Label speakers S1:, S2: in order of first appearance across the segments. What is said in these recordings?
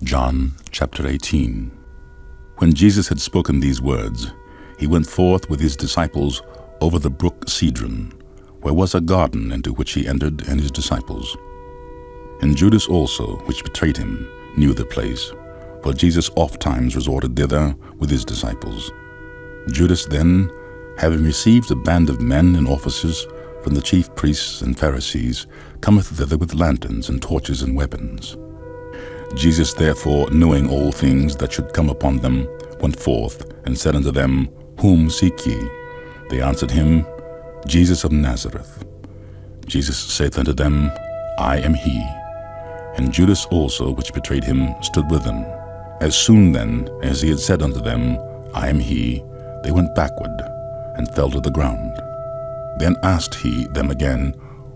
S1: John chapter 18. When Jesus had spoken these words, he went forth with his disciples over the brook Cedron, where was a garden, into which he entered and his disciples. And Judas also, which betrayed him, knew the place, for Jesus ofttimes resorted thither with his disciples. Judas then, having received a band of men and officers from the chief priests and Pharisees, cometh thither with lanterns and torches and weapons. Jesus therefore, knowing all things that should come upon them, went forth, and said unto them, Whom seek ye? They answered him, Jesus of Nazareth. Jesus saith unto them, I am he. And Judas also, which betrayed him, stood with them. As soon then as he had said unto them, I am he, they went backward, and fell to the ground. Then asked he them again,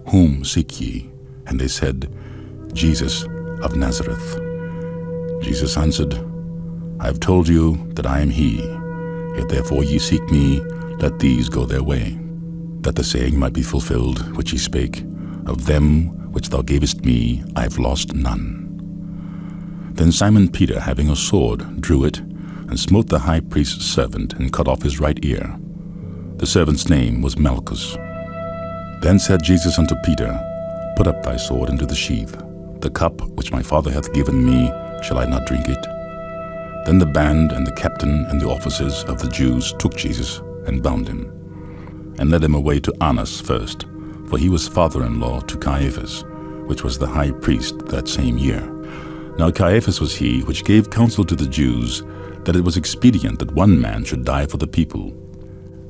S1: Whom seek ye? And they said, Jesus of Nazareth. Jesus answered, I have told you that I am he. If therefore ye seek me, let these go their way, that the saying might be fulfilled which he spake, Of them which thou gavest me, I have lost none. Then Simon Peter, having a sword, drew it, and smote the high priest's servant, and cut off his right ear. The servant's name was Malchus. Then said Jesus unto Peter, Put up thy sword into the sheath. The cup which my Father hath given me, shall I not drink it? Then the band and the captain and the officers of the Jews took Jesus and bound him, and led him away to Annas first, for he was father-in-law to Caiaphas, which was the high priest that same year. Now Caiaphas was he which gave counsel to the Jews, that it was expedient that one man should die for the people.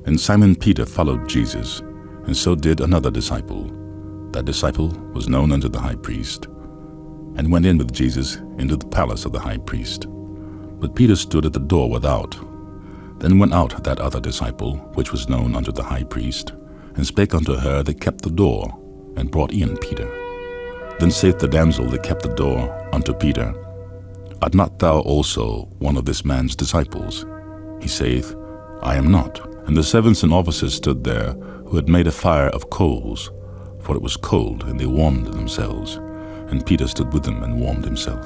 S1: And Simon Peter followed Jesus, and so did another disciple. That disciple was known unto the high priest, and went in with Jesus into the palace of the high priest. But Peter stood at the door without. Then went out that other disciple, which was known unto the high priest, and spake unto her that kept the door, and brought in Peter. Then saith the damsel that kept the door unto Peter, Art not thou also one of this man's disciples? He saith, I am not. And the servants and officers stood there, who had made a fire of coals, for it was cold, and they warmed themselves. And Peter stood with them and warmed himself.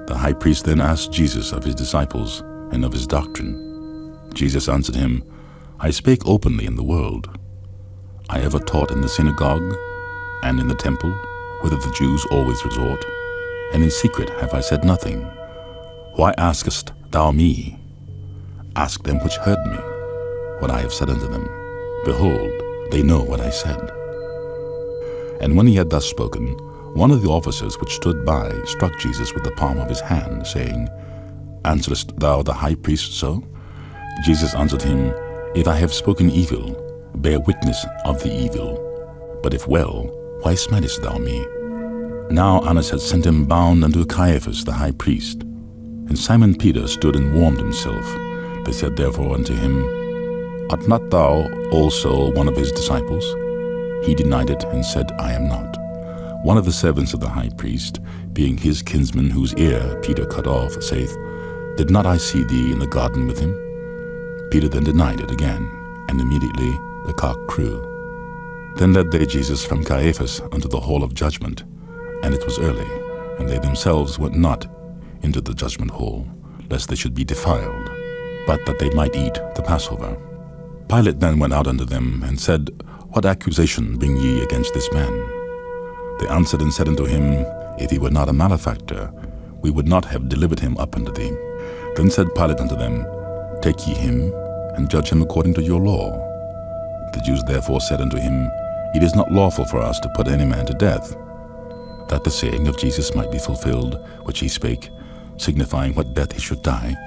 S1: The high priest then asked Jesus of his disciples and of his doctrine. Jesus answered him, I spake openly in the world. I ever taught in the synagogue, and in the temple, whither the Jews always resort, and in secret have I said nothing. Why askest thou me? Ask them which heard me, what I have said unto them. Behold, they know what I said. And when he had thus spoken, one of the officers which stood by struck Jesus with the palm of his hand, saying, Answerest thou the high priest so? Jesus answered him, If I have spoken evil, bear witness of the evil. But if well, why smitest thou me? Now Annas had sent him bound unto Caiaphas the high priest. And Simon Peter stood and warmed himself. They said therefore unto him, Art not thou also one of his disciples? He denied it, and said, I am not. One of the servants of the high priest, being his kinsman whose ear Peter cut off, saith, Did not I see thee in the garden with him? Peter then denied it again, and immediately the cock crew. Then led they Jesus from Caiaphas unto the hall of judgment, and it was early, and they themselves went not into the judgment hall, lest they should be defiled, but that they might eat the Passover. Pilate then went out unto them, and said, What accusation bring ye against this man? They answered and said unto him, If he were not a malefactor, we would not have delivered him up unto thee. Then said Pilate unto them, Take ye him, and judge him according to your law. The Jews therefore said unto him, It is not lawful for us to put any man to death, that the saying of Jesus might be fulfilled, which he spake, signifying what death he should die.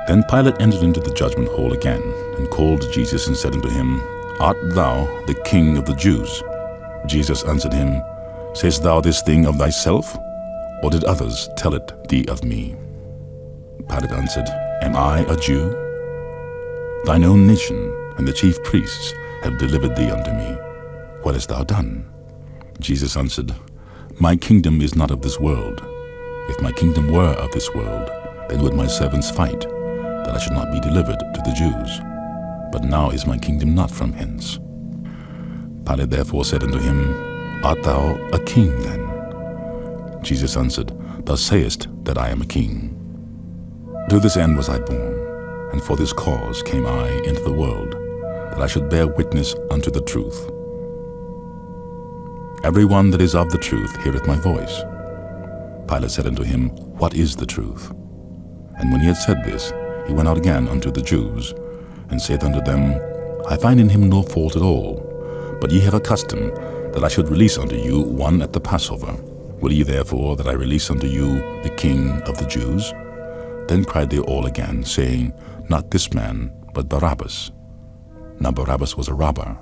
S1: Then Pilate entered into the judgment hall again, and called Jesus, and said unto him, Art thou the King of the Jews? Jesus answered him, Sayest thou this thing of thyself, or did others tell it thee of me? Pilate answered, Am I a Jew? Thine own nation and the chief priests have delivered thee unto me. What hast thou done? Jesus answered, My kingdom is not of this world. If my kingdom were of this world, then would my servants fight, that I should not be delivered to the Jews. But now is my kingdom not from hence. Pilate therefore said unto him, Art thou a king then? Jesus answered, Thou sayest that I am a king. To this end was I born, and for this cause came I into the world, that I should bear witness unto the truth. Every one that is of the truth heareth my voice. Pilate said unto him, What is the truth? And when he had said this, he went out again unto the Jews, and saith unto them, I find in him no fault at all. But ye have a custom that I should release unto you one at the Passover. Will ye therefore that I release unto you the King of the Jews? Then cried they all again, saying, Not this man, but Barabbas. Now Barabbas was a robber.